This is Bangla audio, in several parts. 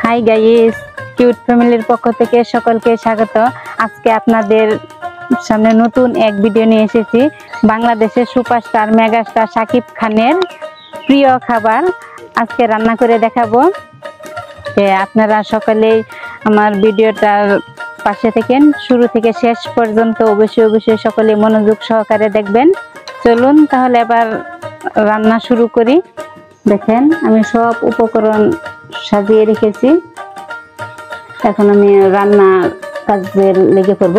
হাই গাইস, কিউট ফ্যামিলির পক্ষ থেকে সকলকে স্বাগত। আজকে আপনাদের সামনে নতুন এক ভিডিও নিয়ে এসেছি। বাংলাদেশের সুপারস্টার মেগাস্টার শাকিব খানের প্রিয় খাবার আজকে রান্না করে দেখাবো। আপনারা সকলেই আমার ভিডিওটার পাশে থাকেন, শুরু থেকে শেষ পর্যন্ত অবশ্যই সকলে মনোযোগ সহকারে দেখবেন। চলুন তাহলে এবার রান্না শুরু করি। দেখেন আমি সব উপকরণ সাজিয়ে রেখেছি। এখন আমি রান্নার কাজে লেগে পড়ব।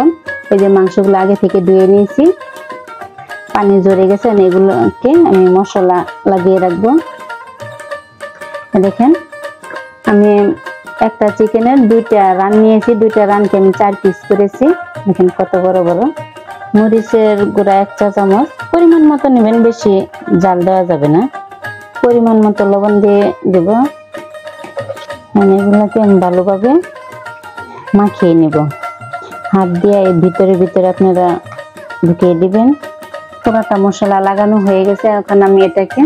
এই যে মাংসগুলো আগে থেকে ধুয়ে নিয়েছি, পানি ঝরে গেছে, এগুলোকে আমি মশলা লাগিয়ে রাখবো। দেখেন আমি একটা চিকেনের 2টা রান নিয়েছি, 2টা রানকে আমি 4 পিস করেছি। দেখেন কত বড় বড়। মরিচের গুঁড়া 1 চা চামচ, পরিমাণ মতো নেবেন, বেশি জাল দেওয়া যাবে না। পরিমাণ মতো লবণ দিয়ে দেব। এগুলোকে আমি ভালোভাবে মাখিয়ে নেব। হাত দিয়ে এর ভিতরে আপনারা ঢুকিয়ে দিবেন। পুরোটা মশলা লাগানো হয়ে গেছে। এখন আমি এটাকে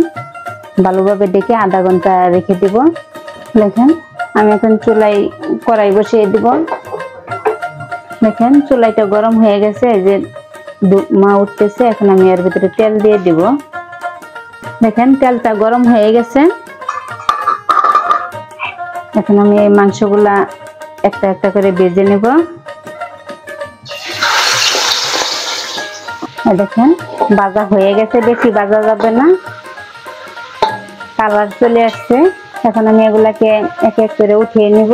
ভালোভাবে ডেকে আধা ঘন্টা রেখে দিব। দেখেন আমি এখন চুলায় কড়াই বসিয়ে দিব। দেখেন চুলাইটা গরম হয়ে গেছে, এই যে মা উঠতেছে। এখন আমি এর ভিতরে তেল দিয়ে দিব। দেখেন তেলটা গরম হয়ে গেছে। এখন আমি এই মাংসগুলা একটা একটা করে ভেজে নেব। দেখেন ভাজা হয়ে গেছে, বেশি ভাজা যাবে না, কালার চলে আসছে। এখন আমি এগুলাকে এক এক করে উঠিয়ে নিব।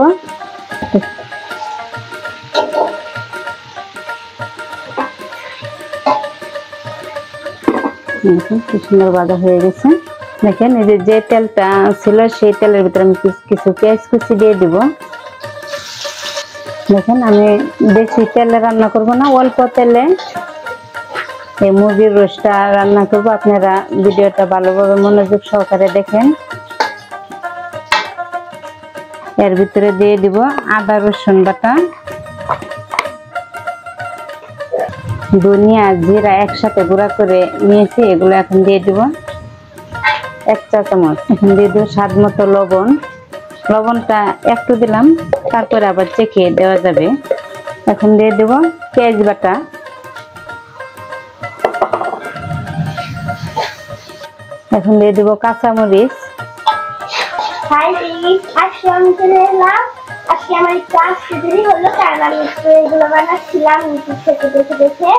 দেখেন কি সুন্দর ভাজা হয়ে গেছে। দেখেন এই যে তেলটা ছিল সেই তেলের ভিতরে আমি কিছু পেঁয়াজ কুচি দিয়ে দিব। দেখেন আমি বেশি তেলে রান্না করব না, অল্প তেলে এই মুরগির রোস্টটা রান্না করব। আপনারা ভিডিওটা ভালোভাবে মনোযোগ সহকারে দেখেন। এর ভিতরে দিয়ে দিব আদা রসুন বাটা, ধনিয়া জিরা একসাথে গুঁড়া করে নিয়েছি, এগুলো এখন দিয়ে দিব 1 চা চামচ। এখন দিয়ে দিব স্বাদ মতো লবণ। লবণটা একটু দিলাম, তারপরে আবার চেখে দেওয়া যাবে। এখন দিয়ে দেব পেঁয়াজ বাটা। এখন দিয়ে দেব কাঁচামরিচ। আজকে আমার ক্লাস দেরি হলো, কারণ আমি এগুলো বানাচ্ছিলাম ইউটিউব থেকে দেখে দেখে।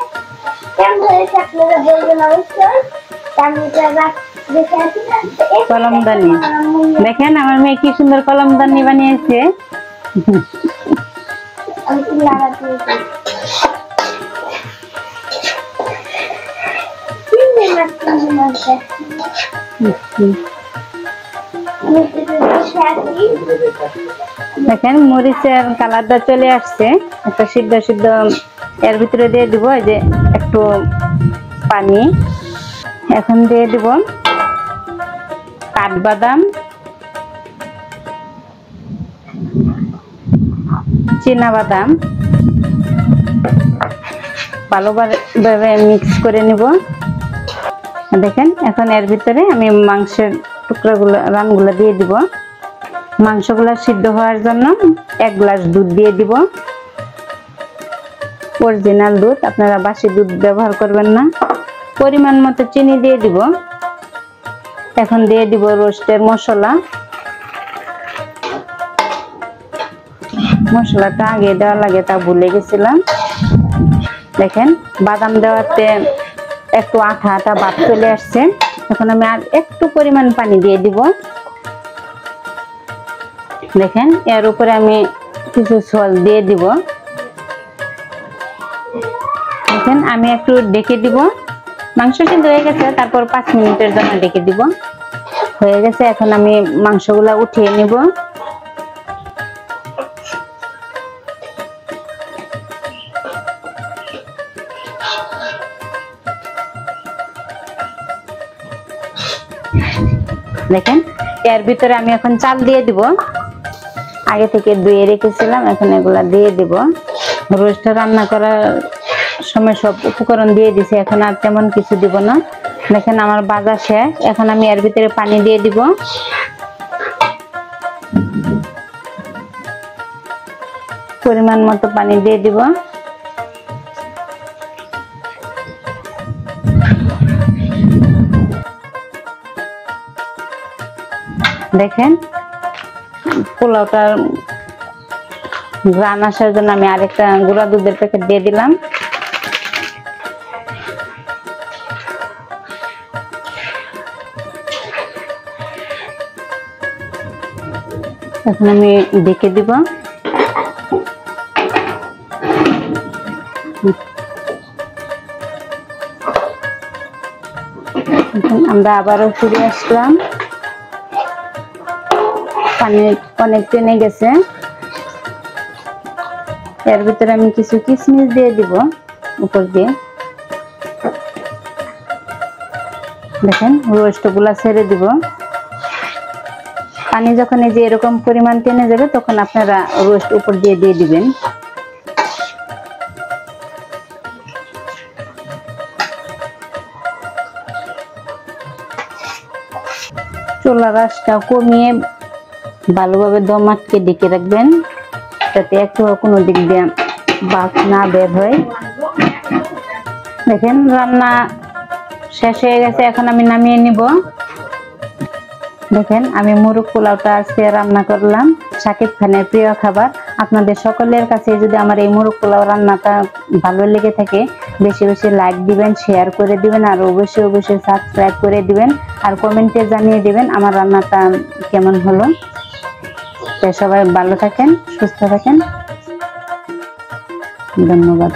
কেমন হয়েছে আপনারা বলবেন অবশ্যই। কলমদানি দেখেন আমার মেয়ে কি সুন্দর কলমদানি বানিয়েছে। দেখেন মরিচের কালারটা চলে আসছে, একটা সিদ্ধ সিদ্ধ। এর ভিতরে দিয়ে দিব এই যে একটু পানি। এখন দিয়ে দিব কাঠবাদাম, চীনাবাদাম, ভালোভাবে মিক্স করে নিব। দেখেন এখন এর ভিতরে আমি মাংসের টুকরাগুলো রানগুলো দিয়ে দিব। মাংসগুলো সিদ্ধ হওয়ার জন্য 1 গ্লাস দুধ দিয়ে দিব, অরিজিনাল দুধ, আপনারা বাসি দুধ ব্যবহার করবেন না। পরিমাণ মতো চিনি দিয়ে দিব। এখন দিয়ে দিব রোস্টের মশলা। মশলাটা আগে দেওয়া লাগে, তা ভুলে গেছিলাম। দেখেন বাদাম দেওয়াতে একটু আঠা আঠা ভাব চলে আসছে। এখন আমি আর একটু পরিমাণ পানি দিয়ে দিব। দেখেন এর উপরে আমি কিছু সল দিয়ে দিব। দেখেন আমি একটু ঢেকে দিব। মাংস সিদ্ধ হয়ে গেছে, তারপর 5 মিনিটের জন্য ঢেকে দিব। হয়ে গেছে, এখন আমি মাংসগুলা উঠিয়ে নিব। দেখেন এর ভিতরে আমি এখন চাল দিয়ে দিব। আগে থেকে ধুয়ে রেখেছিলাম, এখন এগুলা দিয়ে দিব। রোস্ট রান্না করার সময় সব উপকরণ দিয়ে দিছি, এখন আর তেমন কিছু দিব না। দেখেন আমার ভাজা শেষ। এখন আমি এর ভিতরে পানি দিয়ে দিব। পরিমাণ মতো পানি দিয়ে দিব। দেখেন পোলাওটার গ্রান আসার জন্য আমি আরেকটা গুঁড়া দুধের প্যাকেট দিয়ে দিলাম। এখন আমি ঢেকে দিব। আমরা আবারও ফিরে আসলাম। পানি অনেক টেনে গেছে। এর ভিতরে আমি কিছু কিশমিশ দিয়ে দিব উপর দিয়ে। দেখেন রোস্ট গুলা ছেড়ে দিব। পানি যখন এই যে এরকম পরিমাণ টেনে যাবে তখন আপনারা রোস্ট উপর দিয়ে দিবেন। চুলার আঁচটা কমিয়ে ভালোভাবে দম আটকে ঢেকে রাখবেন, যাতে একটু কোনো দিক দিয়ে বাষ্প না বের হয়। দেখেন রান্না শেষ হয়ে গেছে, এখন আমি নামিয়ে নিব। দেখেন আমি মুরগ পোলাওটা আজকে রান্না করলাম, শাকিব খানের প্রিয় খাবার। আপনাদের সকলের কাছে যদি আমার এই মুরগ পোলাও রান্নাটা ভালো লেগে থাকে বেশি বেশি লাইক দিবেন, শেয়ার করে দিবেন, আর অবশ্যই সাবস্ক্রাইব করে দিবেন, আর কমেন্টে জানিয়ে দিবেন আমার রান্নাটা কেমন হলো। তাই সবাই ভালো থাকেন, সুস্থ থাকেন, ধন্যবাদ।